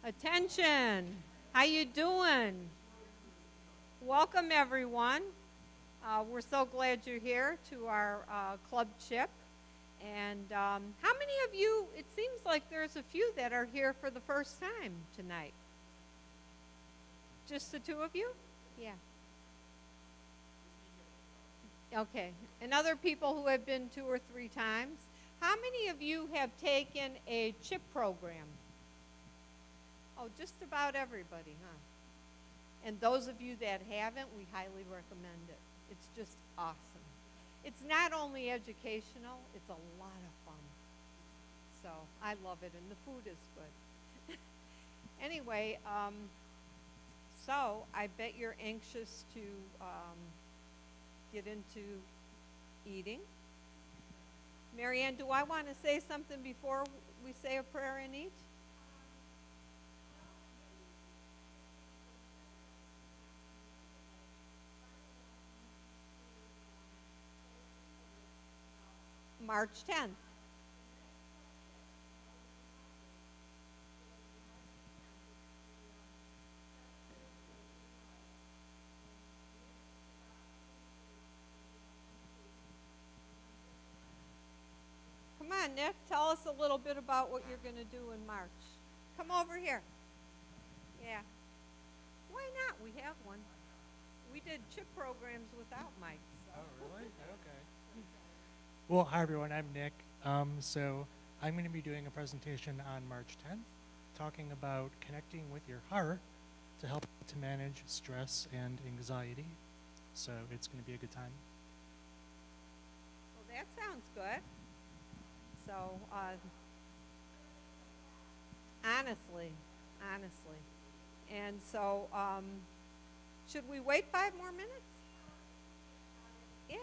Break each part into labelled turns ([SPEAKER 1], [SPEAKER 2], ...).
[SPEAKER 1] Attention. How you doing? Welcome, everyone. We're so glad you're here to our club chip. And how many of you, it seems like there's a few that are here for the first time tonight. Just the two of you? Yeah. Okay. And other people who have been 2 or 3 times. How many of you have taken a chip program? Oh, just about everybody, huh? And those of you that haven't, we highly recommend it. It's just awesome. It's not only educational, it's a lot of fun. So I love it, and the food is good. Anyway, so I bet you're anxious to get into eating. Marianne, do I want to say something before we say a prayer and eat? March 10th. Come on, Nick, tell us a little bit about what you're going to do in March. Come over here. Yeah. Why not? We have one. We did chip programs without mics. So.
[SPEAKER 2] Oh, really? Okay. Well, hi, everyone. I'm Nick. So I'm going to be doing a presentation on March 10th talking about connecting with your heart to help to manage stress and anxiety. So it's going to be a good time.
[SPEAKER 1] Well, that sounds good. So, honestly. And so, should we wait 5 more minutes? Yeah.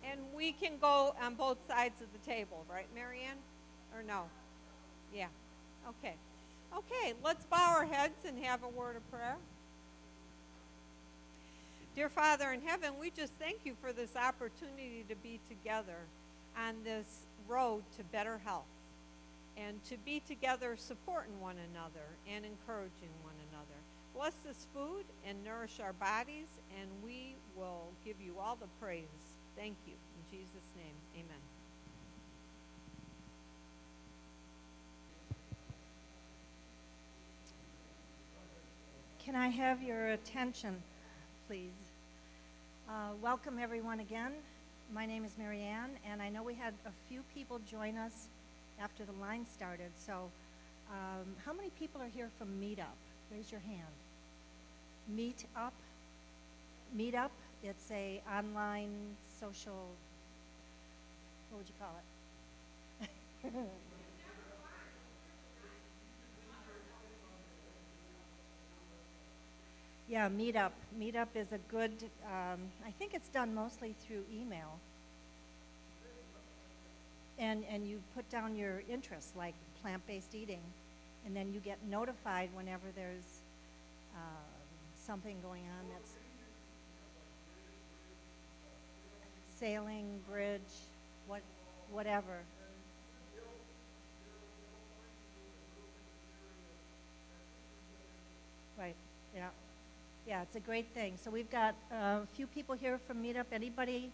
[SPEAKER 1] And we can go on both sides of the table, right, Marianne? Or no? Yeah. Okay. Okay, let's bow our heads and have a word of prayer. Dear Father in heaven, we just thank you for this opportunity to be together on this road to better health and to be together supporting one another and encouraging one another. Bless this food and nourish our bodies, and we will give you all the praise. Thank you. In Jesus' name, amen.
[SPEAKER 3] Can I have your attention, please? Welcome everyone again. My name is Marianne, and I know we had a few people join us after the line started. So how many people are here from Meetup? Raise your hand. Meetup? Meetup, it's a online social, what would you call it? Yeah, Meetup. Meetup is a good, I think it's done mostly through email. And you put down your interests, like plant-based eating, and then you get notified whenever there's something going on that's sailing, bridge, whatever. Right, yeah. Yeah, it's a great thing. So we've got a few people here from Meetup. Anybody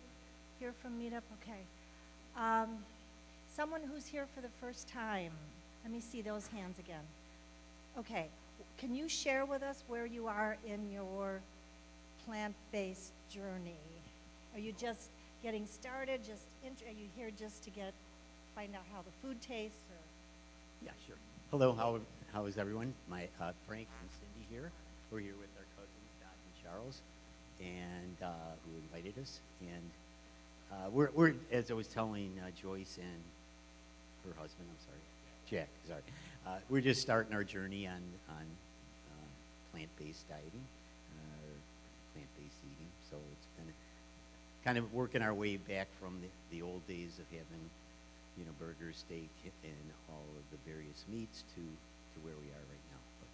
[SPEAKER 3] here from Meetup? Okay. Someone who's here for the first time. Let me see those hands again. Okay. Can you share with us where you are in your plant-based journey? Are you just getting started? Are you here just to find out how the food tastes? Or?
[SPEAKER 4] Yeah, sure. Hello, how is everyone? My Frank and Cindy here. We're here with our cousins Dot and Charles, and who invited us. And we're as I was telling Joyce and her husband, Jack. We're just starting our journey on plant-based dieting, or plant-based eating. So it's been kind of working our way back from the old days of having, burger, steak, and all of the various meats to where we are right now. But,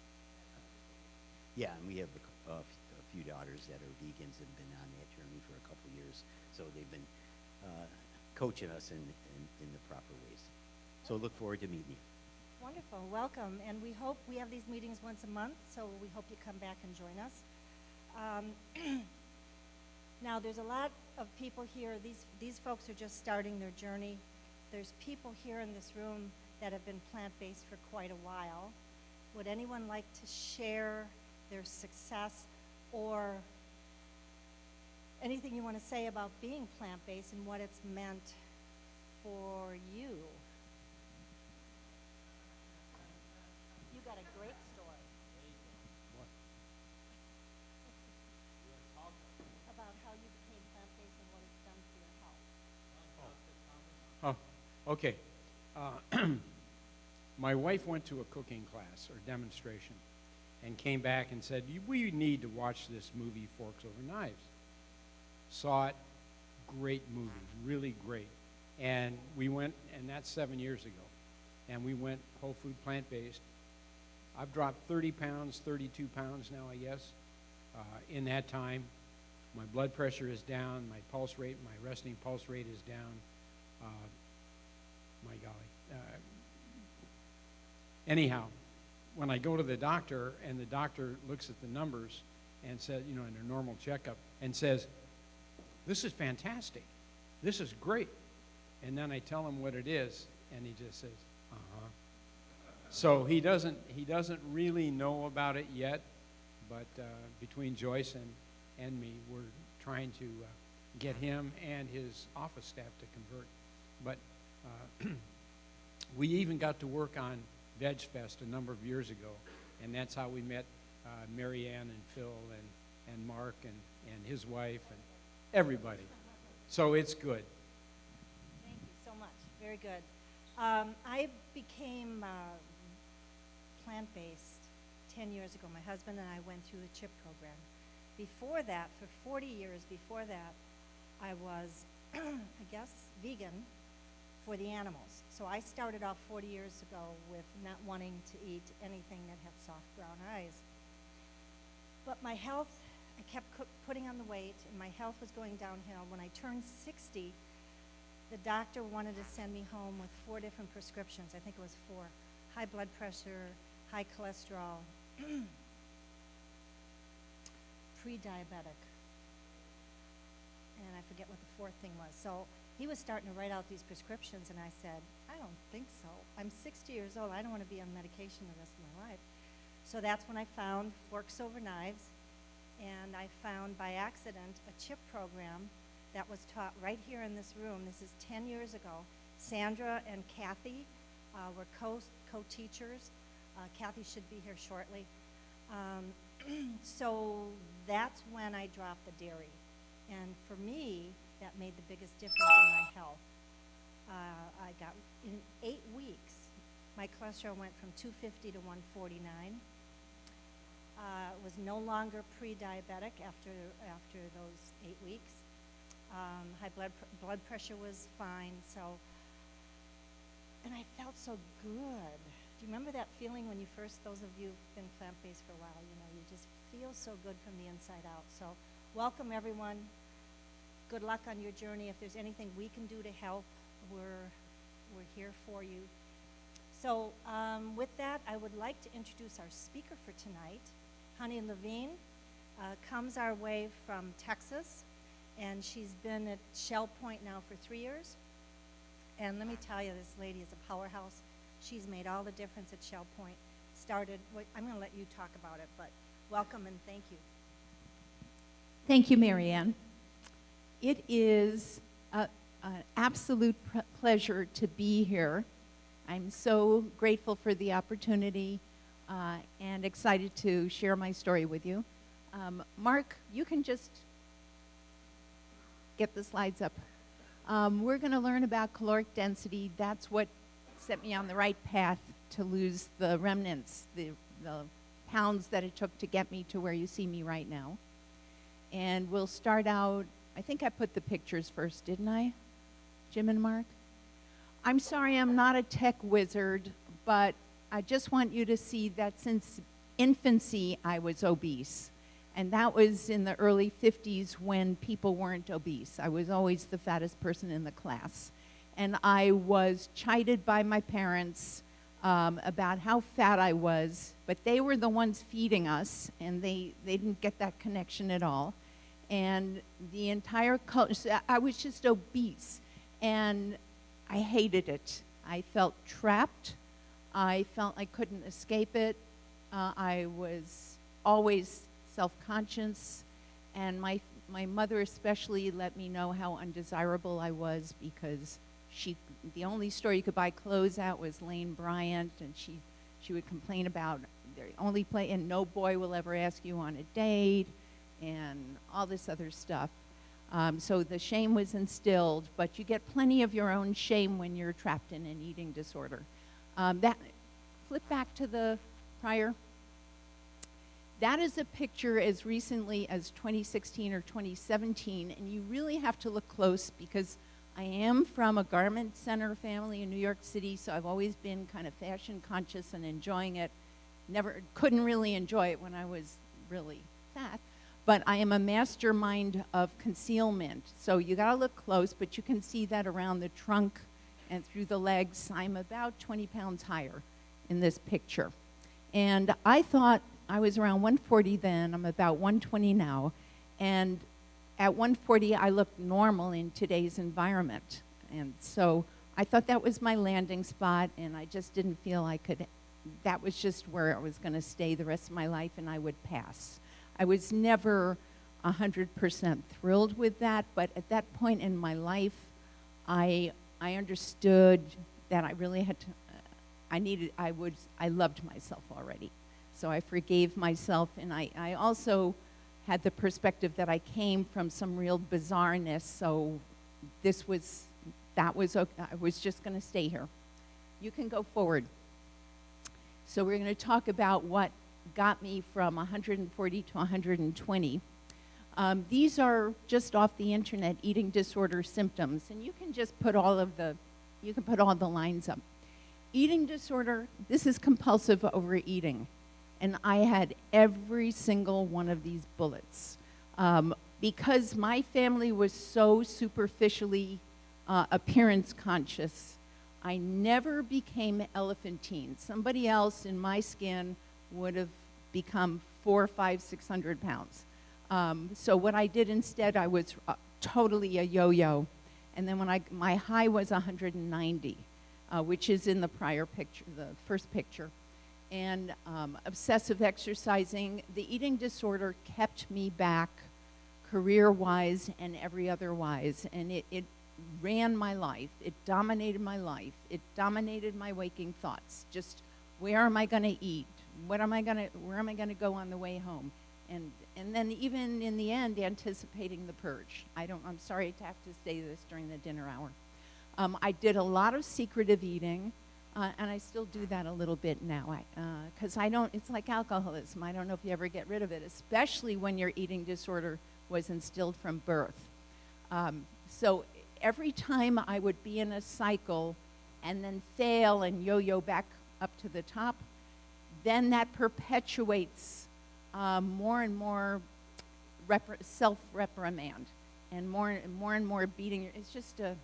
[SPEAKER 4] yeah, and we have a few daughters that are vegans and been on that journey for a couple years. So they've been coaching us in the proper ways. So look forward to meeting you.
[SPEAKER 3] Wonderful, welcome. And we hope, we have these meetings once a month, so we hope you come back and join us. Now, there's a lot of people here. These folks are just starting their journey. There's people here in this room that have been plant-based for quite a while. Would anyone like to share their success or anything you want to say about being plant-based and what it's meant for you? You got a great story. About how you became plant-based and what it's done for your health.
[SPEAKER 5] Oh, okay. My wife went to a cooking class or demonstration and came back and said, we need to watch this movie, Forks Over Knives. Saw it, great movie, really great. And we went, and that's 7 years ago, and we went whole food plant-based. I've dropped 30 pounds, 32 pounds now, I guess, in that time. My blood pressure is down, my pulse rate, my resting pulse rate is down. My golly. Anyhow, when I go to the doctor and the doctor looks at the numbers and says, in a normal checkup and says, this is fantastic. This is great. And then I tell him what it is and he just says, uh-huh. So he doesn't really know about it yet, but between Joyce and me, we're trying to get him and his office staff to convert. But we even got to work on Veg Fest a number of years ago, and that's how we met Mary Ann and Phil and Mark and his wife and everybody. So it's good.
[SPEAKER 3] Thank you so much. Very good. I became plant-based 10 years ago. My husband and I went through the CHIP program. Before that, for 40 years before that, I was, I guess, vegan for the animals. So I started off 40 years ago with not wanting to eat anything that had soft brown eyes. But my health, I kept putting on the weight, and my health was going downhill. When I turned 60, the doctor wanted to send me home with 4 different prescriptions. I think it was 4. High blood pressure, high cholesterol, pre-diabetic, and I forget what the 4th thing was. So he was starting to write out these prescriptions, and I said, I don't think so. I'm 60 years old. I don't want to be on medication the rest of my life. So that's when I found Forks Over Knives, and I found by accident a CHIP program that was taught right here in this room. This is 10 years ago. Sandra and Kathy were co-teachers. Kathy should be here shortly. So that's when I dropped the dairy. And for me, that made the biggest difference in my health. I got, in 8 weeks, my cholesterol went from 250 to 149. Was no longer pre-diabetic after those 8 weeks. High blood pressure was fine. So, and I felt so good. Do you remember that feeling when you first, those of you who've been plant-based for a while, you just feel so good from the inside out. So welcome everyone. Good luck on your journey. If there's anything we can do to help, we're here for you. So with that, I would like to introduce our speaker for tonight. Honey Levine comes our way from Texas, and she's been at Shell Point now for 3 years. And let me tell you, this lady is a powerhouse. She's made all the difference at Shell Point. I'm going to let you talk about it, but welcome and thank you.
[SPEAKER 6] Thank you, Marianne. It is an absolute pleasure to be here. I'm so grateful for the opportunity and excited to share my story with you. Mark, you can just get the slides up. We're going to learn about caloric density. That's what set me on the right path to lose the remnants, the pounds that it took to get me to where you see me right now. And we'll start out, I think I put the pictures first, didn't I? Jim and Mark? I'm sorry, I'm not a tech wizard, but I just want you to see that since infancy I was obese. And that was in the early 50s when people weren't obese. I was always the fattest person in the class. And I was chided by my parents about how fat I was, but they were the ones feeding us, and they didn't get that connection at all. And the entire culture, so I was just obese, and I hated it. I felt trapped. I felt I couldn't escape it. I was always self-conscious, and my mother especially let me know how undesirable I was, because the only store you could buy clothes at was Lane Bryant, and she would complain about the only place, and no boy will ever ask you on a date, and all this other stuff. So the shame was instilled, but you get plenty of your own shame when you're trapped in an eating disorder. Flip back to the prior. That is a picture as recently as 2016 or 2017, and you really have to look close, because I am from a garment center family in New York City, so I've always been kind of fashion conscious and enjoying it. Couldn't really enjoy it when I was really fat, but I am a mastermind of concealment. So you gotta look close, but you can see that around the trunk and through the legs. I'm about 20 pounds higher in this picture. And I thought I was around 140 then, I'm about 120 now, and at 140, I looked normal in today's environment. And so I thought that was my landing spot, and I just didn't feel I could, that was just where I was going to stay the rest of my life, and I would pass. I was never 100% thrilled with that, but at that point in my life, I understood that I really had to, I loved myself already. So I forgave myself, and I also had the perspective that I came from some real bizarreness, so that was okay. I was just going to stay here. You can go forward. So we're going to talk about what got me from 140 to 120. These are just off the internet, eating disorder symptoms, and you can just put all the lines up. Eating disorder, this is compulsive overeating. And I had every single one of these bullets. Because my family was so superficially appearance conscious, I never became elephantine. Somebody else in my skin would have become 400, 500, 600 pounds. So what I did instead, I was totally a yo-yo. And then when my high was 190, which is in the prior picture, the first picture. And obsessive exercising. The eating disorder kept me back career-wise and every other wise, and it ran my life. It dominated my life. It dominated my waking thoughts. Just, where am I going to eat? Where am I going to go on the way home? And then even in the end, anticipating the purge. I'm sorry to have to say this during the dinner hour. I did a lot of secretive eating. And I still do that a little bit now, because it's like alcoholism. I don't know if you ever get rid of it, especially when your eating disorder was instilled from birth. So every time I would be in a cycle and then fail and yo-yo back up to the top, then that perpetuates more and more self-reprimand and more beating. It's just a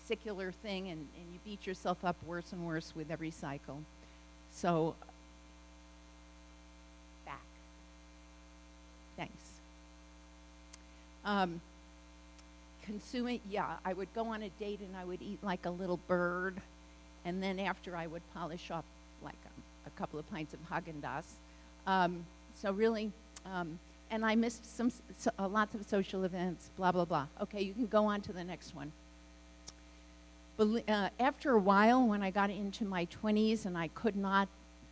[SPEAKER 6] secular thing, and you beat yourself up worse and worse with every cycle. So, back. Thanks. Consuming, I would go on a date and I would eat like a little bird, and then after I would polish off like a couple of pints of Haagen-Dazs. So really, and I missed lots of social events, blah, blah, blah. Okay, you can go on to the next one. After a while, when I got into my 20s and I could not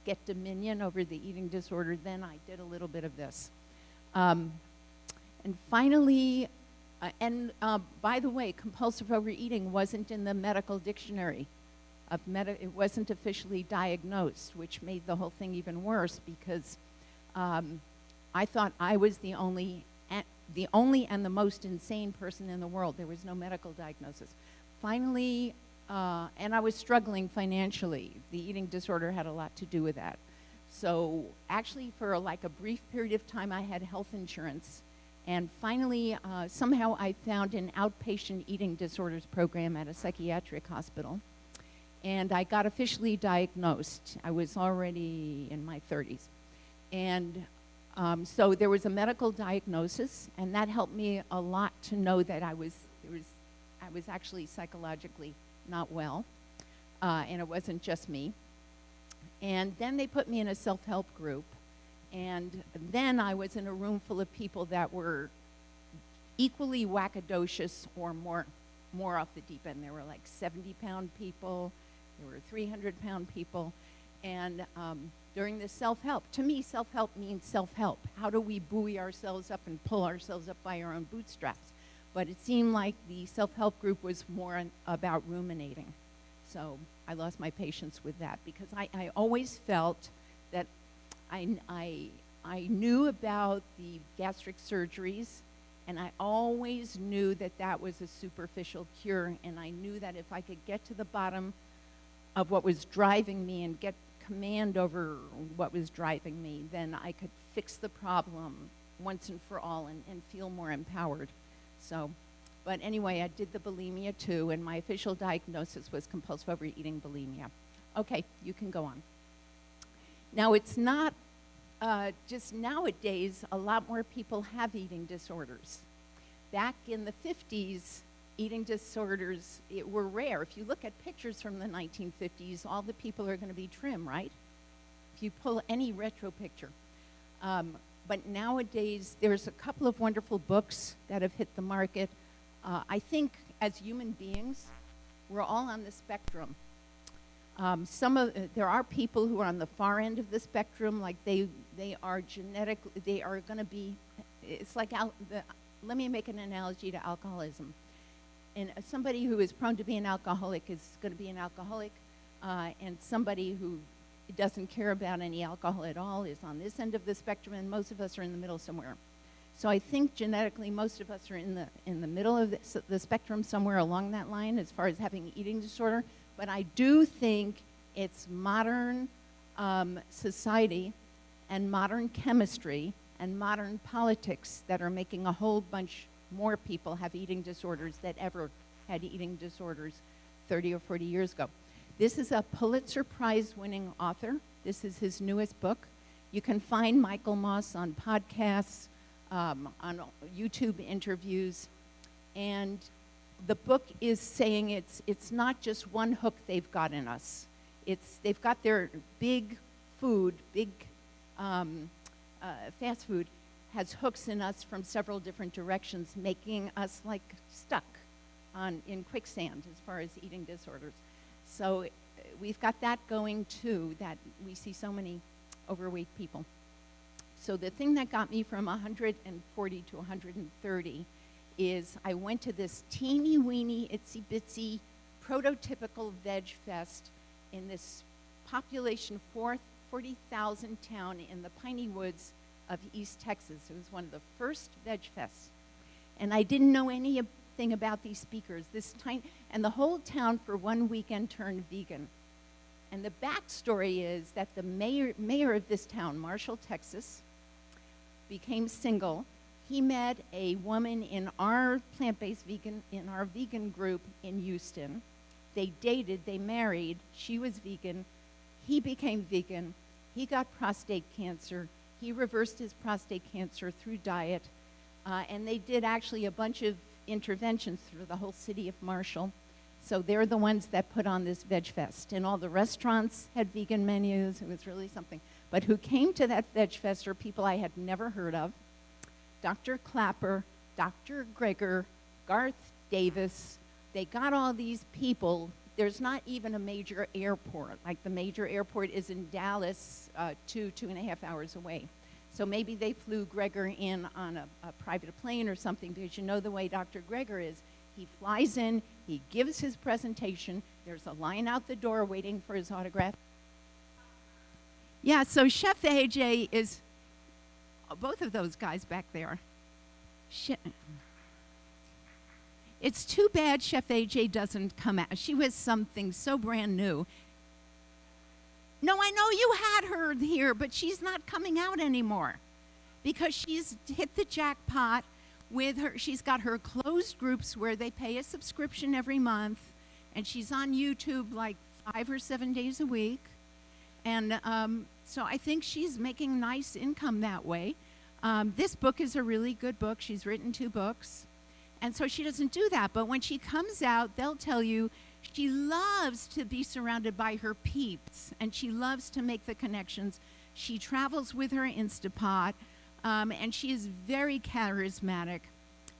[SPEAKER 6] get dominion over the eating disorder, then I did a little bit of this. And finally, by the way, compulsive overeating wasn't in the medical dictionary. It wasn't officially diagnosed, which made the whole thing even worse, because I thought I was the only and the most insane person in the world. There was no medical diagnosis. Finally, and I was struggling financially. The eating disorder had a lot to do with that. So actually for like a brief period of time I had health insurance, and finally somehow I found an outpatient eating disorders program at a psychiatric hospital, and I got officially diagnosed. I was already in my 30s, and so there was a medical diagnosis, and that helped me a lot to know that I was actually psychologically not well, and it wasn't just me. And then they put me in a self-help group, and then I was in a room full of people that were equally wackodocious or more off the deep end. There were like 70-pound people, there were 300-pound people, and during this self-help, to me, self-help means self-help. How do we buoy ourselves up and pull ourselves up by our own bootstraps? But it seemed like the self-help group was more about ruminating. So I lost my patience with that, because I always felt that I knew about the gastric surgeries, and I always knew that that was a superficial cure, and I knew that if I could get to the bottom of what was driving me and get command over what was driving me, then I could fix the problem once and for all and feel more empowered. So, but anyway, I did the bulimia too, and my official diagnosis was compulsive overeating bulimia. Okay, you can go on. Now, it's not just nowadays, a lot more people have eating disorders. Back in the 50s, eating disorders were rare. If you look at pictures from the 1950s, all the people are going to be trim, right? If you pull any retro picture. But nowadays, there's a couple of wonderful books that have hit the market. I think as human beings, we're all on the spectrum. There are people who are on the far end of the spectrum, like they are going to be, it's like, let me make an analogy to alcoholism. And somebody who is prone to be an alcoholic is going to be an alcoholic, and somebody who doesn't care about any alcohol at all is on this end of the spectrum, and most of us are in the middle somewhere. So I think genetically most of us are in the middle of the spectrum, somewhere along that line as far as having eating disorder. But I do think it's modern society and modern chemistry and modern politics that are making a whole bunch more people have eating disorders that ever had eating disorders 30 or 40 years ago. This is a Pulitzer Prize winning author. This is his newest book. You can find Michael Moss on podcasts, on YouTube interviews, and the book is saying it's not just one hook they've got in us. They've got their big food, fast food has hooks in us from several different directions, making us like stuck in quicksand as far as eating disorders. So we've got that going too, that we see so many overweight people. So the thing that got me from 140 to 130 is I went to this teeny weeny, itsy bitsy, prototypical veg fest in this population 40,000 town in the piney woods of East Texas. It was one of the first veg fests. And I didn't know anything about these speakers. And the whole town for one weekend turned vegan. And the backstory is that the mayor of this town, Marshall, Texas, became single. He met a woman in our plant-based vegan, in our vegan group in Houston. They dated, they married, she was vegan, he became vegan, he got prostate cancer, he reversed his prostate cancer through diet, and they did actually a bunch of interventions through the whole city of Marshall. So they're the ones that put on this Veg Fest. And all the restaurants had vegan menus. It was really something. But who came to that Veg Fest are people I had never heard of. Dr. Clapper, Dr. Greger, Garth Davis. They got all these people. There's not even a major airport. Like the major airport is in Dallas, 2.5 hours away. So maybe they flew Greger in on a private plane or something, because you know the way Dr. Greger is. He flies in, he gives his presentation, there's a line out the door waiting for his autograph. Yeah, so Chef AJ is both of those guys back there. It's too bad Chef AJ doesn't come out. She was something so brand new. No, I know you had her here, but she's not coming out anymore because she's hit the jackpot with her. She's got her closed groups where they pay a subscription every month, and she's on YouTube like 5 or 7 days a week. And so I think she's making nice income that way. This book is a really good book. She's written 2 books. And so she doesn't do that. But when she comes out, they'll tell you she loves to be surrounded by her peeps, and she loves to make the connections. She travels with her Instapot, and she is very charismatic.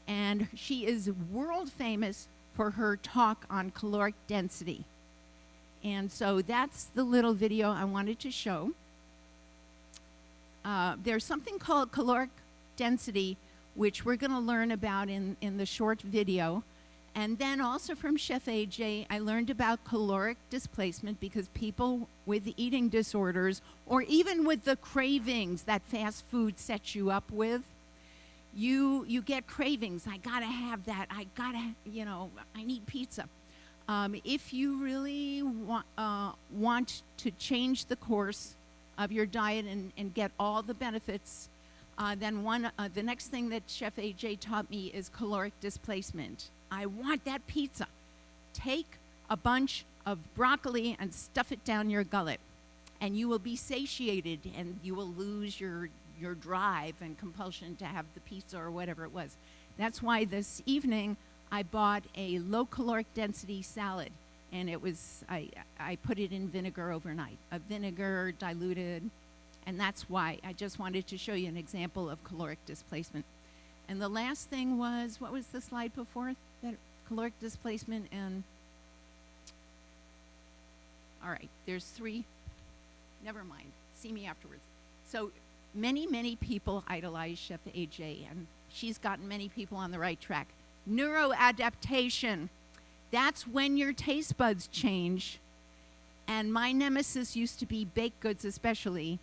[SPEAKER 6] And she is world famous for her talk on caloric density. And so that's the little video I wanted to show. There's something called caloric density, which we're going to learn about in the short video. And then also from Chef AJ, I learned about caloric displacement because people with eating disorders, or even with the cravings that fast food sets you up with, you get cravings. I gotta have that. I need pizza. If you really want to change the course of your diet and get all the benefits, then the next thing that Chef AJ taught me is caloric displacement. I want that pizza. Take a bunch of broccoli and stuff it down your gullet, and you will be satiated, and you will lose your drive and compulsion to have the pizza or whatever it was. That's why this evening I bought a low caloric density salad, and it was I put it in vinegar overnight, a vinegar diluted, and that's why I just wanted to show you an example of caloric displacement. And the last thing was, what was the slide before that? Caloric displacement and, all right, there's 3, never mind, see me afterwards. So many people idolize Chef AJ, and she's gotten many people on the right track. Neuro Adaptation, that's when your taste buds change. And my nemesis used to be baked goods especially,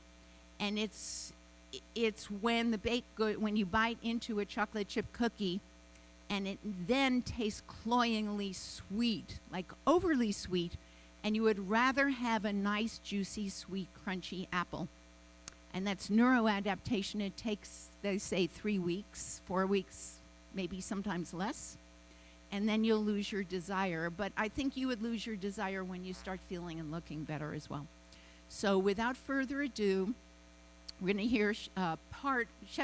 [SPEAKER 6] and it's when the baked good, when you bite into a chocolate chip cookie and it then tastes cloyingly sweet, like overly sweet, and you would rather have a nice, juicy, sweet, crunchy apple. And that's Neuro Adaptation. It takes, they say, 3 weeks, 4 weeks, maybe sometimes less, and then you'll lose your desire. But I think you would lose your desire when you start feeling and looking better as well. So without further ado, we're going to hear Chef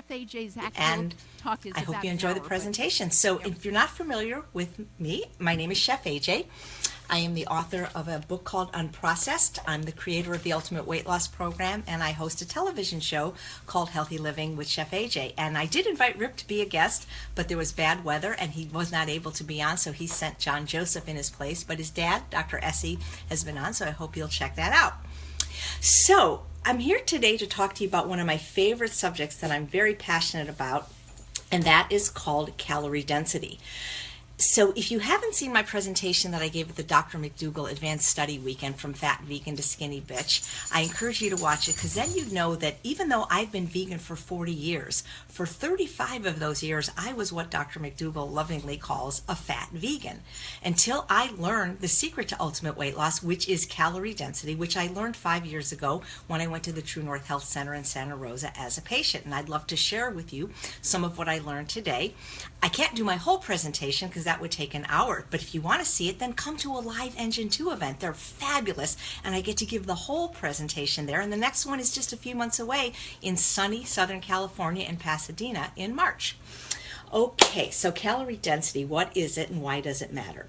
[SPEAKER 6] AJ's actual talk is about.
[SPEAKER 7] I hope you enjoy the presentation. So if you're not familiar with me, my name is Chef AJ. I am the author of a book called Unprocessed. I'm the creator of the Ultimate Weight Loss Program, and I host a television show called Healthy Living with Chef AJ. And I did invite Rip to be a guest, but there was bad weather and he was not able to be on, so he sent John Joseph in his place. But his dad, Dr. Essie, has been on, so I hope you'll check that out. So I'm here today to talk to you about one of my favorite subjects that I'm very passionate about, and that is called calorie density. So if you haven't seen my presentation that I gave at the Dr. McDougall Advanced Study Weekend, From Fat Vegan to Skinny Bitch, I encourage you to watch it, because then you know that even though I've been vegan for 40 years, for 35 of those years, I was what Dr. McDougall lovingly calls a fat vegan. Until I learned the secret to ultimate weight loss, which is calorie density, which I learned 5 years ago when I went to the True North Health Center in Santa Rosa as a patient. And I'd love to share with you some of what I learned today. I can't do my whole presentation because that would take an hour, but if you want to see it, then come to a live Engine 2 event. They're fabulous, and I get to give the whole presentation there, and the next one is just a few months away in sunny Southern California in Pasadena in March. Okay, so calorie density, what is it and why does it matter?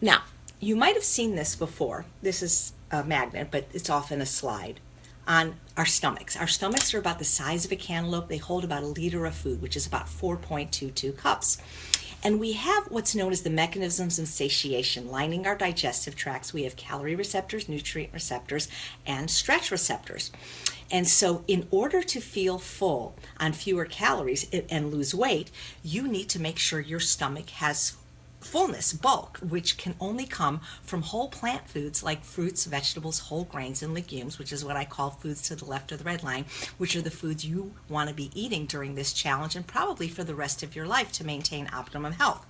[SPEAKER 7] Now, you might have seen this before. This is a magnet, but it's often a slide on our stomachs. Our stomachs are about the size of a cantaloupe. They hold about 1 liter of food, which is about 4.22 cups. And we have what's known as the mechanisms of satiation lining our digestive tracts. We have calorie receptors, nutrient receptors, and stretch receptors. And so in order to feel full on fewer calories and lose weight, you need to make sure your stomach has fullness, bulk, which can only come from whole plant foods like fruits, vegetables, whole grains, and legumes, which is what I call foods to the left of the red line, which are the foods you want to be eating during this challenge and probably for the rest of your life to maintain optimum health.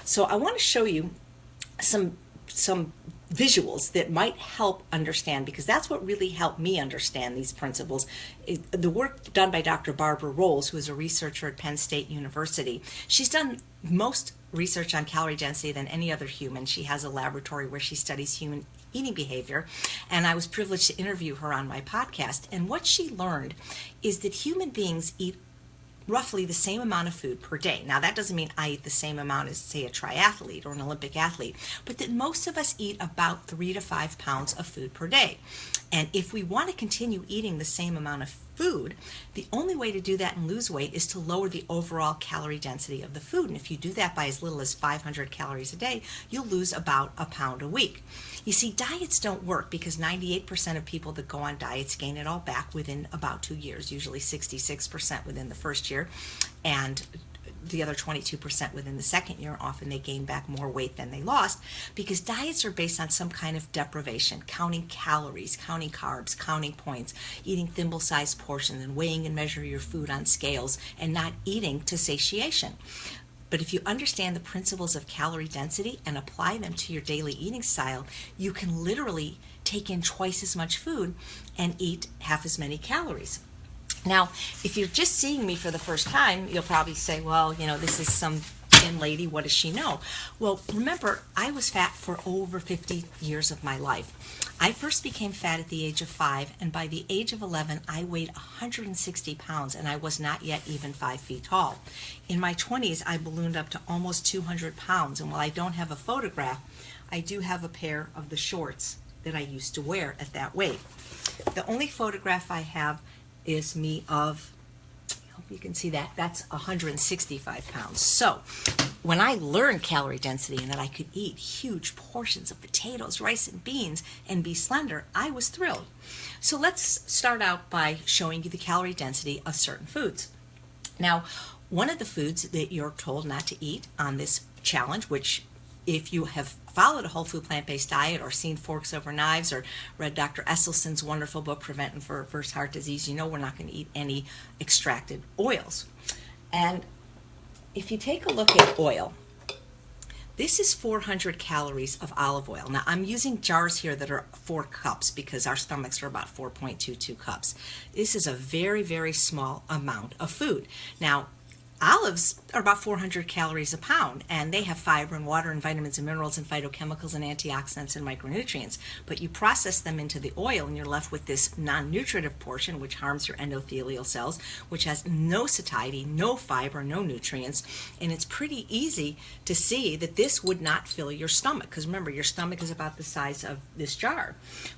[SPEAKER 7] So I want to show you some some visuals that might help understand, because that's what really helped me understand these principles. The work done by Dr. Barbara Rolls, who is a researcher at Penn State University. She's done most research on calorie density than any other human. She has a laboratory where she studies human eating behavior, and I was privileged to interview her on my podcast. And what she learned is that human beings eat roughly the same amount of food per day. Now, that doesn't mean I eat the same amount as, say, a triathlete or an Olympic athlete, but that most of us eat about 3 to 5 pounds of food per day. And if we want to continue eating the same amount of food, the only way to do that and lose weight is to lower the overall calorie density of the food. And if you do that by as little as 500 calories a day, you'll lose about a pound a week. You see, diets don't work because 98% of people that go on diets gain it all back within about 2 years, usually 66% within the first year, and the other 22% within the second year. Often they gain back more weight than they lost, because diets are based on some kind of deprivation, counting calories, counting carbs, counting points, eating thimble-sized portions, and weighing and measuring your food on scales, and not eating to satiation. But if you understand the principles of calorie density and apply them to your daily eating style, you can literally take in twice as much food and eat half as many calories. Now, if you're just seeing me for the first time, you'll probably say, well, this is some thin lady, what does she know? Well, remember, I was fat for over 50 years of my life. I first became fat at the age of 5, and by the age of 11, I weighed 160 pounds, and I was not yet even 5 feet tall. In my 20s, I ballooned up to almost 200 pounds, and while I don't have a photograph, I do have a pair of the shorts that I used to wear at that weight. The only photograph I have is me of, I hope you can see that, that's 165 pounds. So when I learned calorie density and that I could eat huge portions of potatoes, rice, and beans and be slender, I was thrilled. So let's start out by showing you the calorie density of certain foods. Now, one of the foods that you're told not to eat on this challenge, which if you have followed a whole food plant-based diet or seen Forks Over Knives or read Dr. Esselstyn's wonderful book, Preventing for Reverse Heart Disease, you know we're not going to eat any extracted oils. And if you take a look at oil, this is 400 calories of olive oil. Now, I'm using jars here that are 4 cups because our stomachs are about 4.22 cups. This is a very, very small amount of food. Now, olives are about 400 calories a pound, and they have fiber and water and vitamins and minerals and phytochemicals and antioxidants and micronutrients. But you process them into the oil, and you're left with this non-nutritive portion, which harms your endothelial cells, which has no satiety, no fiber, no nutrients. And it's pretty easy to see that this would not fill your stomach, because remember, your stomach is about the size of this jar.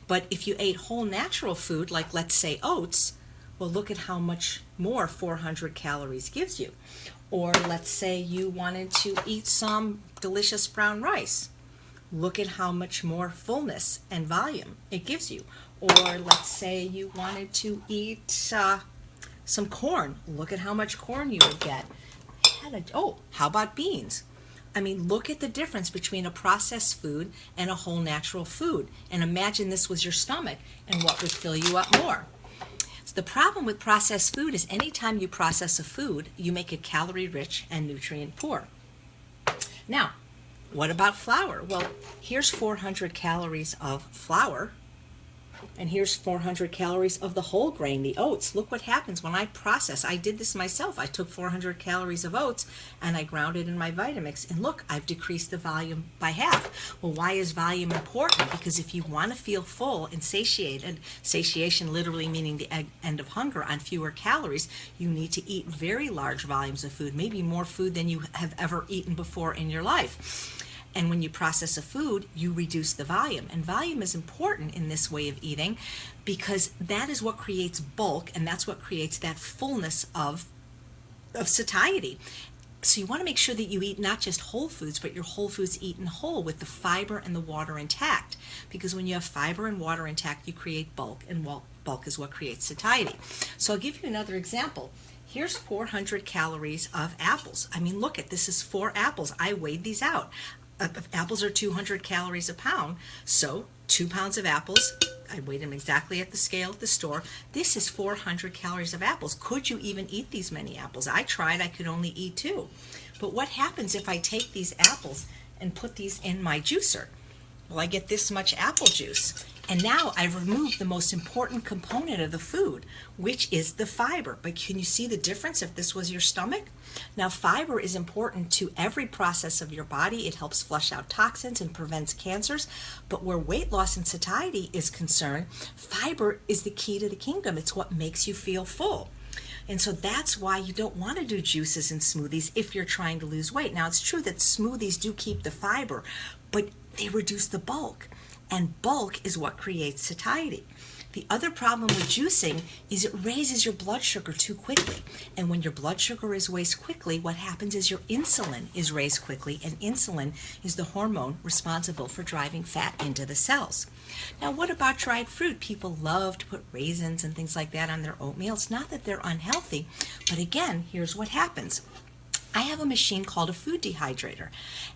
[SPEAKER 7] But if you ate whole natural food, like let's say oats, well, look at how much more 400 calories gives you. Or let's say you wanted to eat some delicious brown rice. Look at how much more fullness and volume it gives you. Or let's say you wanted to eat some corn. Look at how much corn you would get. How about beans? I mean, look at the difference between a processed food and a whole natural food. And imagine this was your stomach and what would fill you up more. The problem with processed food is anytime you process a food, you make it calorie rich and nutrient poor. Now, what about flour? Well, here's 400 calories of flour, and here's 400 calories of the whole grain, the oats. Look what happens when I process. I did this myself. I took 400 calories of oats and I ground it in my Vitamix, and look, I've decreased the volume by half. Well, why is volume important? Because if you want to feel full and satiated, satiation literally meaning the end of hunger on fewer calories, you need to eat very large volumes of food, maybe more food than you have ever eaten before in your life. And when you process a food, you reduce the volume. And volume is important in this way of eating because that is what creates bulk, and that's what creates that fullness of satiety. So you want to make sure that you eat not just whole foods, but your whole foods eaten whole with the fiber and the water intact. Because when you have fiber and water intact, you create bulk, and bulk is what creates satiety. So I'll give you another example. Here's 400 calories of apples. I mean, look at this is 4 apples. I weighed these out. Apples are 200 calories a pound, so 2 pounds of apples, I weighed them exactly at the scale at the store. This is 400 calories of apples. Could you even eat these many apples? I tried, I could only eat 2. But what happens if I take these apples and put these in my juicer? Well, I get this much apple juice. And now I've removed the most important component of the food, which is the fiber. But can you see the difference if this was your stomach? Now, fiber is important to every process of your body. It helps flush out toxins and prevents cancers. But where weight loss and satiety is concerned, fiber is the key to the kingdom. It's what makes you feel full. And so that's why you don't want to do juices and smoothies if you're trying to lose weight. Now, it's true that smoothies do keep the fiber, but they reduce the bulk. And bulk is what creates satiety. The other problem with juicing is it raises your blood sugar too quickly. And when your blood sugar is raised quickly, what happens is your insulin is raised quickly, and insulin is the hormone responsible for driving fat into the cells. Now, what about dried fruit? People love to put raisins and things like that on their oatmeal. It's not that they're unhealthy, but again, here's what happens. I have a machine called a food dehydrator,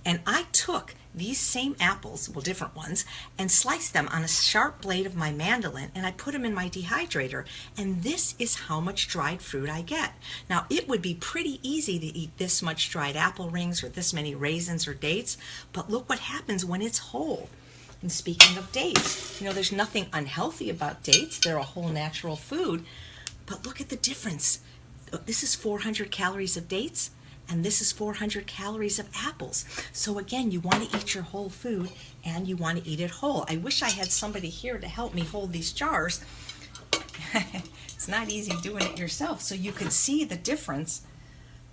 [SPEAKER 7] and I took these same apples, well, different ones, and sliced them on a sharp blade of my mandolin, and I put them in my dehydrator, and this is how much dried fruit I get. Now, it would be pretty easy to eat this much dried apple rings or this many raisins or dates, but look what happens when it's whole. And speaking of dates, you know, there's nothing unhealthy about dates. They're a whole natural food, but look at the difference. This is 400 calories of dates, and this is 400 calories of apples. So again, you want to eat your whole food and you want to eat it whole. I wish I had somebody here to help me hold these jars. It's not easy doing it yourself. So you can see the difference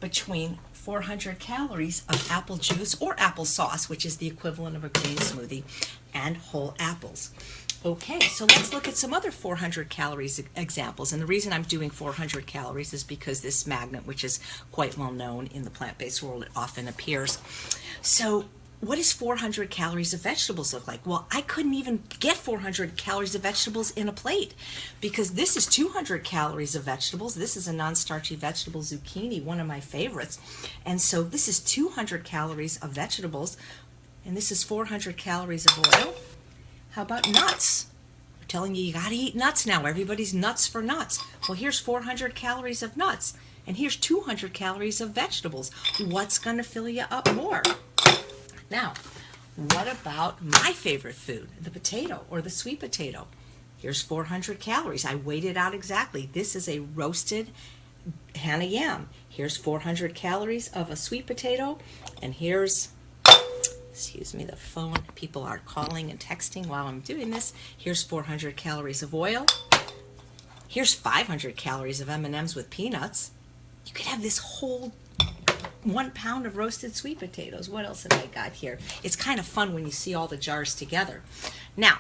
[SPEAKER 7] between 400 calories of apple juice or applesauce, which is the equivalent of a green smoothie, and whole apples. Okay, so let's look at some other 400 calories examples. And the reason I'm doing 400 calories is because this magnet, which is quite well known in the plant-based world, it often appears. So what does 400 calories of vegetables look like? Well, I couldn't even get 400 calories of vegetables in a plate because this is 200 calories of vegetables. This is a non-starchy vegetable zucchini, one of my favorites. And so this is 200 calories of vegetables, and this is 400 calories of oil. How about nuts? They're telling you got to eat nuts now. Everybody's nuts for nuts. Well, here's 400 calories of nuts, and here's 200 calories of vegetables. What's going to fill you up more? Now, what about my favorite food, the potato or the sweet potato? Here's 400 calories. I weighed it out exactly. This is a roasted Hana yam. Here's 400 calories of a sweet potato, and here's, excuse me, the phone. People are calling and texting while I'm doing this. Here's 400 calories of oil. Here's 500 calories of M&Ms with peanuts. You could have this whole 1 pound of roasted sweet potatoes. What else have I got here? It's kind of fun when you see all the jars together. Now,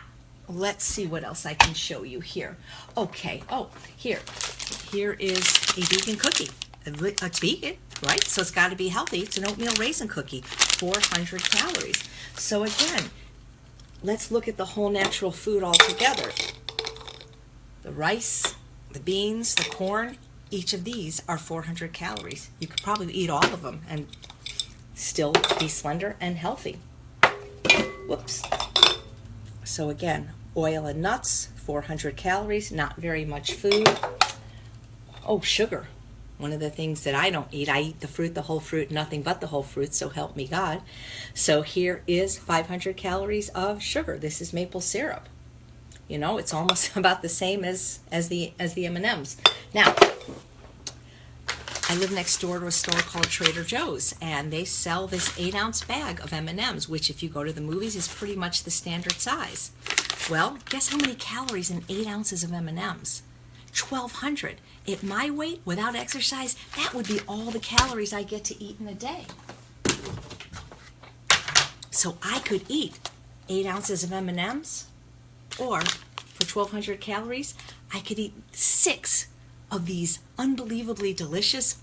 [SPEAKER 7] let's see what else I can show you here. Okay, here is a vegan cookie. It's vegan, right? So it's got to be healthy. It's an oatmeal raisin cookie, 400 calories. So again, let's look at the whole natural food all together. The rice, the beans, the corn, each of these are 400 calories. You could probably eat all of them and still be slender and healthy. Whoops. So again, oil and nuts, 400 calories, not very much food. Oh, sugar. One of the things that I don't eat, I eat the fruit, the whole fruit, nothing but the whole fruit, so help me God. So here is 500 calories of sugar. This is maple syrup. You know, it's almost about the same as the M&Ms. Now, I live next door to a store called Trader Joe's, and they sell this 8-ounce bag of M&Ms, which if you go to the movies is pretty much the standard size. Well, guess how many calories in 8 ounces of M&Ms? 1,200. At my weight, without exercise, that would be all the calories I get to eat in a day. So I could eat 8 ounces of M&Ms, or for 1,200 calories, I could eat 6 of these unbelievably delicious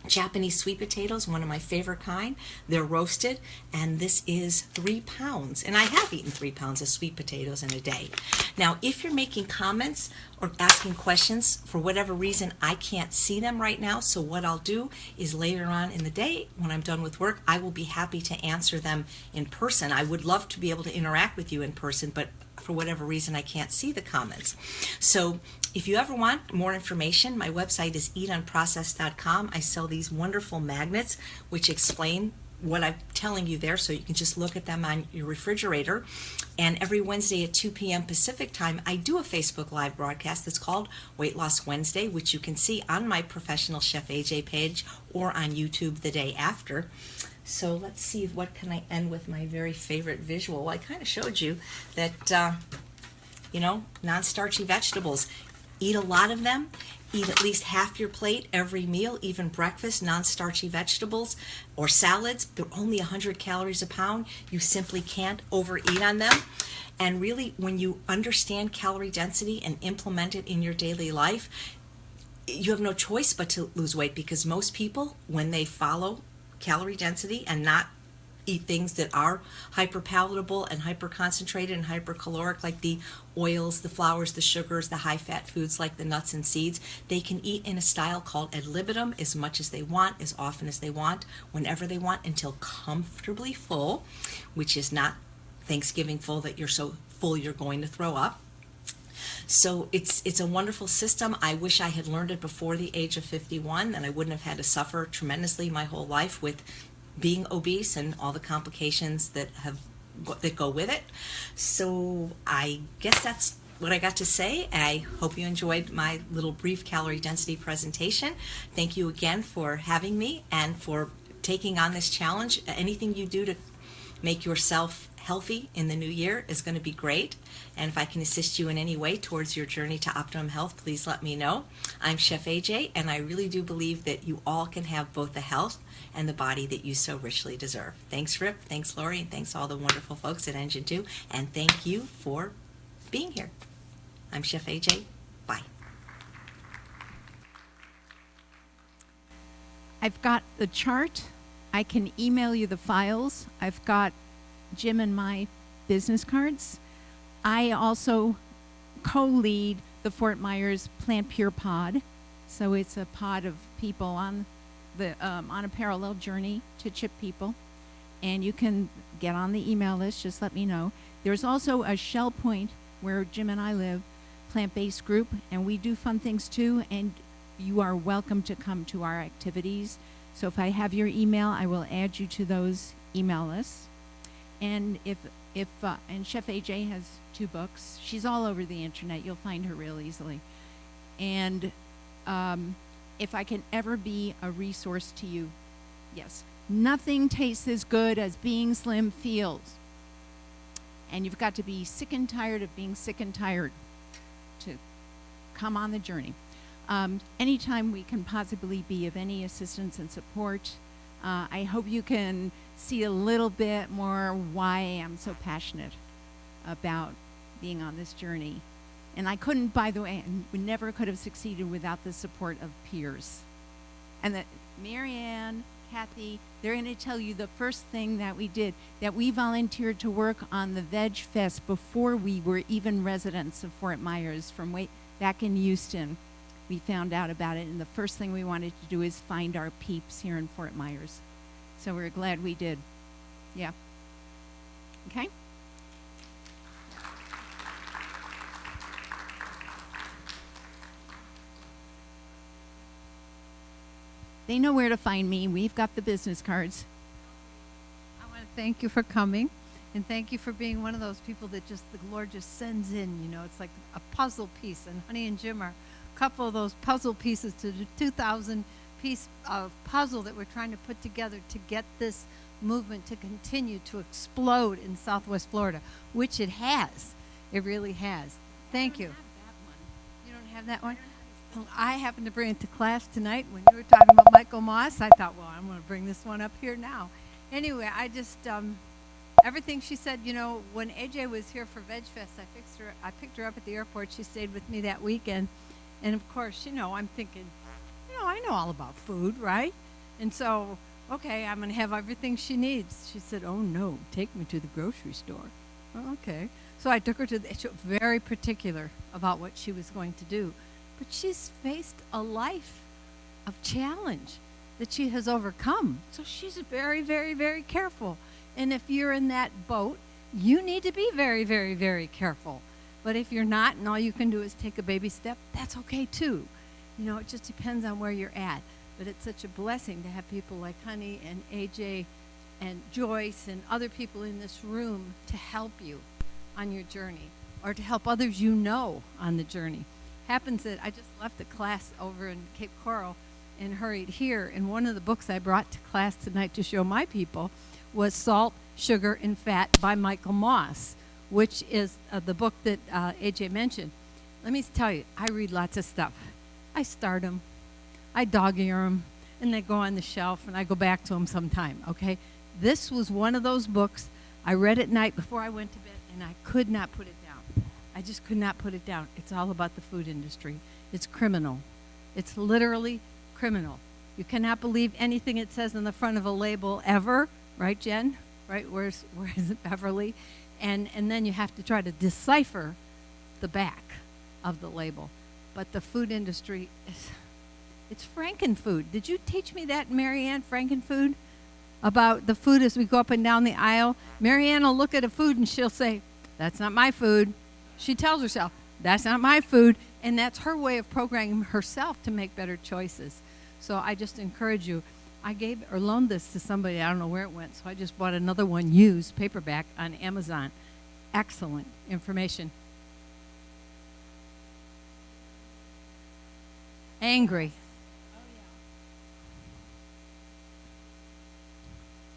[SPEAKER 7] Japanese sweet potatoes, one of my favorite kind. They're roasted, and this is 3 pounds. And I have eaten 3 pounds of sweet potatoes in a day. Now, if you're making comments or asking questions, for whatever reason, I can't see them right now. So what I'll do is later on in the day, when I'm done with work, I will be happy to answer them in person. I would love to be able to interact with you in person, but for whatever reason, I can't see the comments. So if you ever want more information, my website is eatunprocessed.com. I sell these wonderful magnets which explain what I'm telling you there, so you can just look at them on your refrigerator. And every Wednesday at 2 p.m. Pacific time, I do a Facebook Live broadcast that's called Weight Loss Wednesday, which you can see on my Professional Chef AJ page or on YouTube the day after. So let's see, what can I end with my very favorite visual? Well, I kind of showed you that, non-starchy vegetables. Eat a lot of them. Eat at least half your plate every meal, even breakfast, non-starchy vegetables or salads. They're only 100 calories a pound. You simply can't overeat on them. And really, when you understand calorie density and implement it in your daily life, you have no choice but to lose weight, because most people, when they follow calorie density and not eat things that are hyperpalatable and hyperconcentrated and hypercaloric, like the oils, the flours, the sugars, the high-fat foods like the nuts and seeds, they can eat in a style called ad libitum, as much as they want, as often as they want, whenever they want, until comfortably full, which is not Thanksgiving full that you're so full you're going to throw up. So it's a wonderful system. I wish I had learned it before the age of 51, and I wouldn't have had to suffer tremendously my whole life with being obese and all the complications that go with it. So I guess that's what I got to say. I hope you enjoyed my little brief calorie density presentation. Thank you again for having me and for taking on this challenge. Anything you do to make yourself healthy in the new year is going to be great. And if I can assist you in any way towards your journey to optimum health, please let me know. I'm Chef AJ, and I really do believe that you all can have both the health and the body that you so richly deserve. Thanks, Rip. Thanks, Lori. And thanks all the wonderful folks at Engine 2. And thank you for being here. I'm Chef AJ. Bye.
[SPEAKER 6] I've got the chart. I can email you the files. I've got Jim and my business cards. I also co-lead the Fort Myers Plant Pure Pod. So it's a pod of people on a parallel journey to chip people. And you can get on the email list, just let me know. There's also a Shell Point, where Jim and I live, plant-based group, and we do fun things too, and you are welcome to come to our activities. So if I have your email, I will add you to those email lists. And and Chef AJ has 2 books. She's all over the internet. You'll find her real easily. And if I can ever be a resource to you, yes. Nothing tastes as good as being slim feels. And you've got to be sick and tired of being sick and tired to come on the journey. Anytime we can possibly be of any assistance and support, I hope you can see a little bit more why I am so passionate about being on this journey. And I couldn't, by the way, we never could have succeeded without the support of peers. And that Marianne, Kathy, they're going to tell you the first thing that we did, that we volunteered to work on the Veg Fest before we were even residents of Fort Myers from way back in Houston. We found out about it, and the first thing we wanted to do is find our peeps here in Fort Myers. So we're glad we did. Yeah. Okay? They know where to find me. We've got the business cards.
[SPEAKER 8] I want to thank you for coming, and thank you for being one of those people that just the Lord just sends in. You know, it's like a puzzle piece, and Honey and Jim are a couple of those puzzle pieces to the 2,000 piece of puzzle that we're trying to put together to get this movement to continue to explode in Southwest Florida, which it has. It really has. Thank you. You don't have that one? I happened to bring it to class tonight when you were talking about Michael Moss. I thought, well, I'm going to bring this one up here now. Anyway, I just, everything she said, you know, when AJ was here for Veg Fest, I picked her up at the airport. She stayed with me that weekend. And of course, you know, I'm thinking, you know, I know all about food, right? And so, okay, I'm going to have everything she needs. She said, oh no, take me to the grocery store. Well, okay. So I took her to she was very particular about what she was going to do. But she's faced a life of challenge that she has overcome. So she's very, very, very careful. And if you're in that boat, you need to be very, very, very careful. But if you're not and all you can do is take a baby step, that's okay too. You know, it just depends on where you're at. But it's such a blessing to have people like Honey and AJ and Joyce and other people in this room to help you on your journey, or to help others you know on the journey. Happens that I just left a class over in Cape Coral and hurried here, and one of the books I brought to class tonight to show my people was Salt, Sugar, and Fat by Michael Moss, which is the book that AJ mentioned. Let me tell you, I read lots of stuff. I start them, I dog-ear them, and they go on the shelf, and I go back to them sometime, okay? This was one of those books I read at night before I went to bed, and I could not put it down. I just could not put it down. It's all about the food industry. It's criminal. It's literally criminal. You cannot believe anything it says on the front of a label ever, right, Jen? Right? Where's it, Beverly? And then you have to try to decipher the back of the label. But the food industry it's Frankenfood. Did you teach me that, Marianne, Frankenfood? About the food as we go up and down the aisle? Marianne will look at a food and she'll say, that's not my food. She tells herself, that's not my food. And that's her way of programming herself to make better choices. So I just encourage you. I gave or loaned this to somebody. I don't know where it went. So I just bought another one used, paperback, on Amazon. Excellent information. Angry.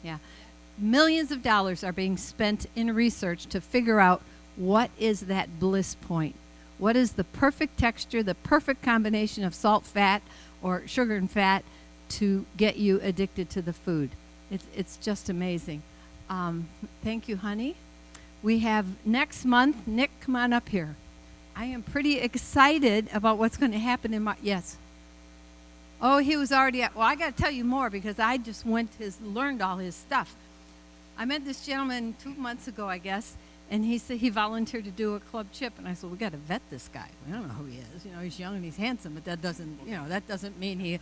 [SPEAKER 8] Yeah. Millions of dollars are being spent in research to figure out what is that bliss point. What is the perfect texture, the perfect combination of salt, fat, or sugar and fat to get you addicted to the food. It's just amazing. Thank you, honey. We have next month, Nick, come on up here. I am pretty excited about what's going to happen in yes. Oh, he was already well, I got to tell you more because I just learned all his stuff. I met this gentleman 2 months ago, I guess, and he said he volunteered to do a club chip, and I said, we got to vet this guy. We don't know who he is. You know, he's young and he's handsome, but that doesn't mean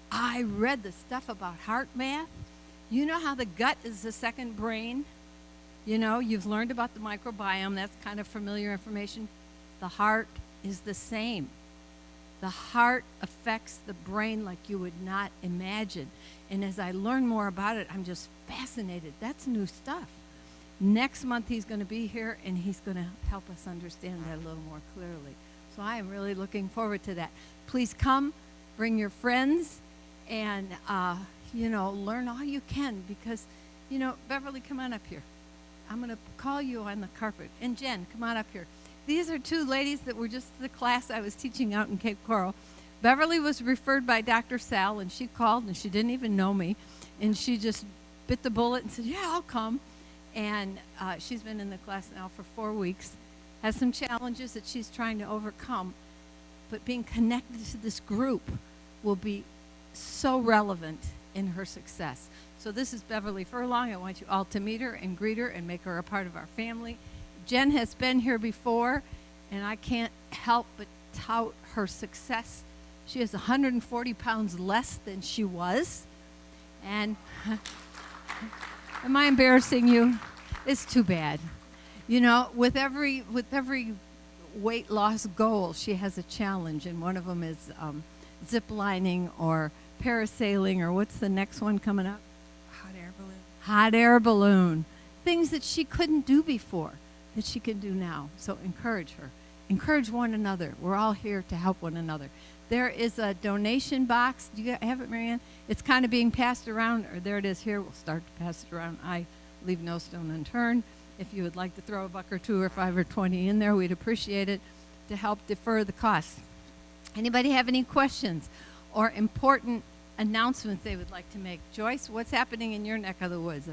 [SPEAKER 8] I read the stuff about heart math. You know how the gut is the second brain? You know, you've learned about the microbiome. That's kind of familiar information. The heart is the same. The heart affects the brain like you would not imagine. And as I learn more about it, I'm just fascinated. That's new stuff. Next month he's going to be here, and he's going to help us understand that a little more clearly. So I am really looking forward to that. Please come, bring your friends, and, learn all you can because, Beverly, come on up here. I'm going to call you on the carpet. And Jen, come on up here. These are two ladies that were just the class I was teaching out in Cape Coral. Beverly was referred by Dr. Sal, and she called, and she didn't even know me. And she just bit the bullet and said, yeah, I'll come. And she's been in the class now for 4 weeks, has some challenges that she's trying to overcome. But being connected to this group will be so relevant in her success. So this is Beverly Furlong. I want you all to meet her and greet her and make her a part of our family. Jen has been here before, and I can't help but tout her success. She has 140 pounds less than she was. And am I embarrassing you? It's too bad. With every weight loss goal, she has a challenge, and one of them is zip lining or parasailing, or what's the next one coming up?
[SPEAKER 9] Hot air balloon.
[SPEAKER 8] Hot air balloon. Things that she couldn't do before that she can do now. So encourage her. Encourage one another. We're all here to help one another. There is a donation box. Do you have it, Marianne? It's kind of being passed around, or there it is here. We'll start to pass it around. I leave no stone unturned. If you would like to throw a buck or two or 5 or 20 in there, we'd appreciate it to help defer the cost. Anybody have any questions or important announcements they would like to make? Joyce, what's happening in your neck of the woods?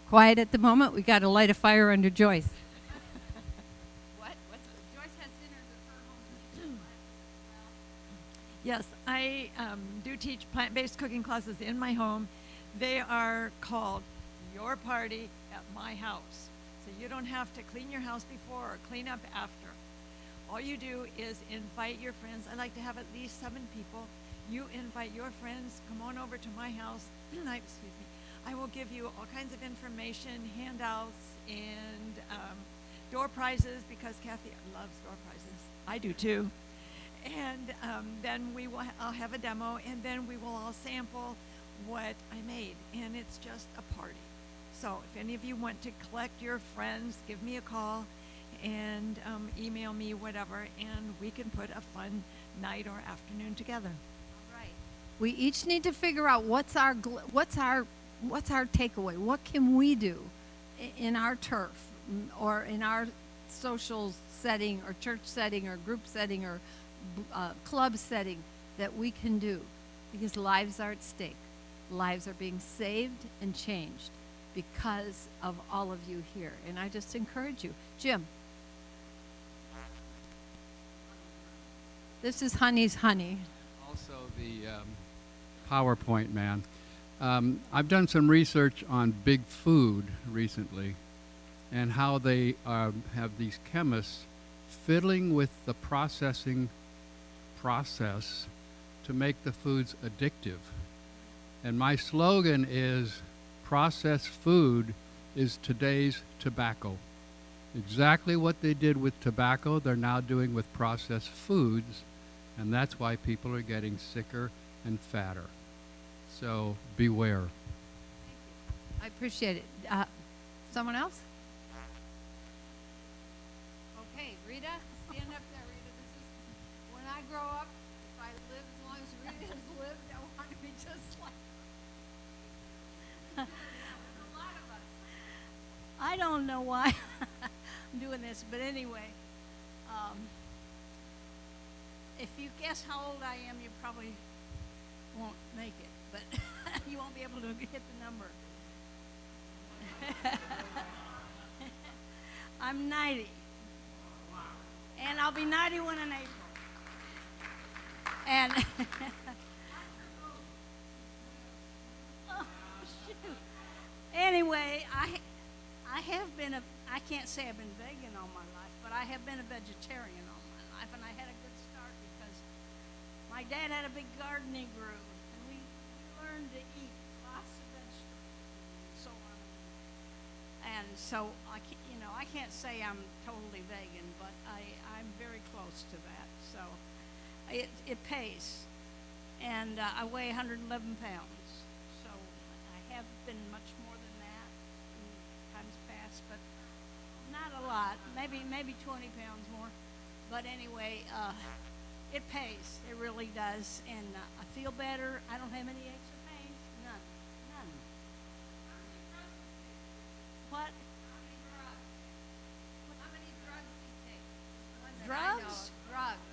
[SPEAKER 8] Quiet at the moment. We got to light a fire under Joyce. What? Joyce has dinner at her home.
[SPEAKER 9] Yes, I do teach plant-based cooking classes in my home. They are called Your Party at My House. So you don't have to clean your house before or clean up after. All you do is invite your friends. I like to have at least 7 people. You invite your friends, come on over to my house. I will give you all kinds of information, handouts, and door prizes, because Kathy loves door prizes. I do too. And then I'll have a demo, and then we will all sample. what I made, and it's just a party. So if any of you want to collect your friends, give me a call and email me, whatever, and we can put a fun night or afternoon together.
[SPEAKER 8] All right. We each need to figure out what's our takeaway. What can we do in our turf or in our social setting or church setting or group setting or club setting that we can do? Because lives are at stake. Lives are being saved and changed because of all of you here. And I just encourage you. Jim. This is Honey's Honey.
[SPEAKER 10] Also the PowerPoint man. I've done some research on big food recently and how they have these chemists fiddling with the processing process to make the foods addictive. And my slogan is, processed food is today's tobacco. Exactly what they did with tobacco, they're now doing with processed foods, and that's why people are getting sicker and fatter. So beware.
[SPEAKER 8] I appreciate it. Someone else? Okay, Rita, stand up there, Rita. This is, when I grow up, if I live as long as Rita has lived, I want to be just like a lot of us.
[SPEAKER 3] I don't know why I'm doing this, but anyway, if you guess how old I am, you probably won't make it, but you won't be able to hit the number. I'm 90. And I'll be 91 in April. And oh, shoot. Anyway, I have been I can't say I've been vegan all my life, but I have been a vegetarian all my life, and I had a good start because my dad had a big garden he grew, and we learned to eat lots of vegetables and so on. And so I can't say I'm totally vegan, but I'm very close to that. So it pays, and I weigh 111 pounds. So I have been much more than that in times past, but not a lot. Maybe 20 pounds more. But anyway, it pays. It really does, and I feel better. I don't have any aches or pains. None. What?
[SPEAKER 8] How many drugs do you take?
[SPEAKER 3] Drugs?
[SPEAKER 8] Drugs.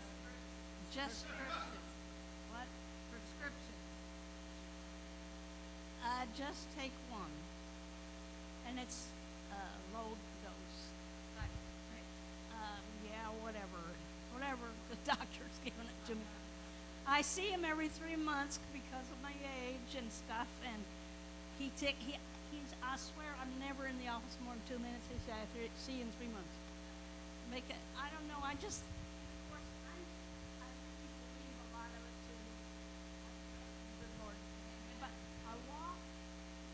[SPEAKER 3] Just
[SPEAKER 8] Prescriptions.
[SPEAKER 3] what?
[SPEAKER 8] Prescriptions.
[SPEAKER 3] Just take one, and it's low dose. Yeah, whatever the doctor's giving it to me. I see him every 3 months because of my age and stuff, and I swear I'm never in the office more than 2 minutes. He said, "I see you in 3 months." I don't know. Of course, I really believe a lot of it too. Good Lord. But I walk,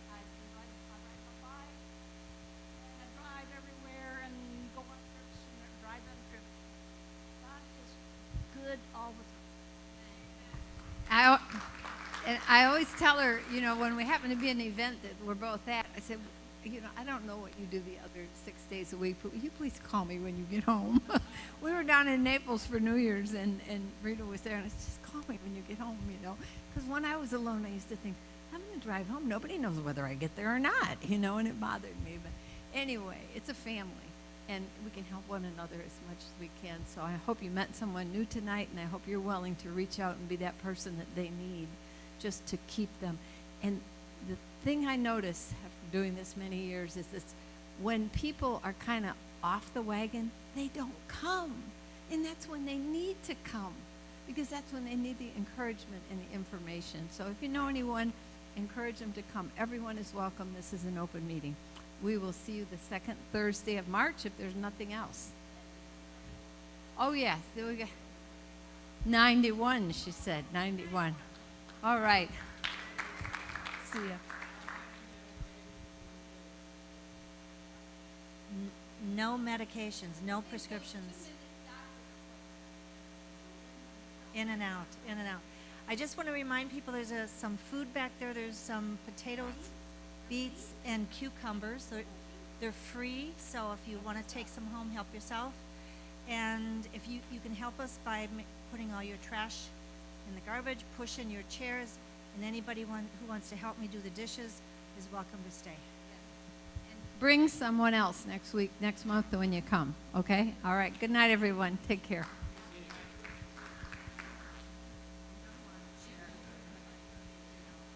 [SPEAKER 3] I ride my bike, and I drive everywhere and go on trips and drive on trips. God is good all the time.
[SPEAKER 8] I always tell her, when we happen to be at an event that we're both at, I said, I don't know what you do the other 6 days a week, but will you please call me when you get home? We were down in Naples for New Year's, and Rita was there, and I said, just call me when you get home, Because when I was alone, I used to think, I'm going to drive home. Nobody knows whether I get there or not, and it bothered me. But anyway, it's a family, and we can help one another as much as we can. So I hope you met someone new tonight, and I hope you're willing to reach out and be that person that they need just to keep them. And the thing I notice after doing this many years is this: when people are kind of off the wagon, they don't come. And that's when they need to come, because that's when they need the encouragement and the information. So if you know anyone, encourage them to come. Everyone is welcome. This is an open meeting. We will see you the second Thursday of March if there's nothing else. Oh, yes. There we go. 91, she said. 91. All right. See ya.
[SPEAKER 3] No medications, no prescriptions. In and out, in and out. I just want to remind people there's some food back there. There's some potatoes, beets, and cucumbers. They're free, so if you want to take some home, help yourself. And if you can help us by putting all your trash in the garbage, push in your chairs, and anybody who wants to help me do the dishes is welcome to stay.
[SPEAKER 8] Bring someone else next month when you come, okay? All right, good night, everyone. Take care.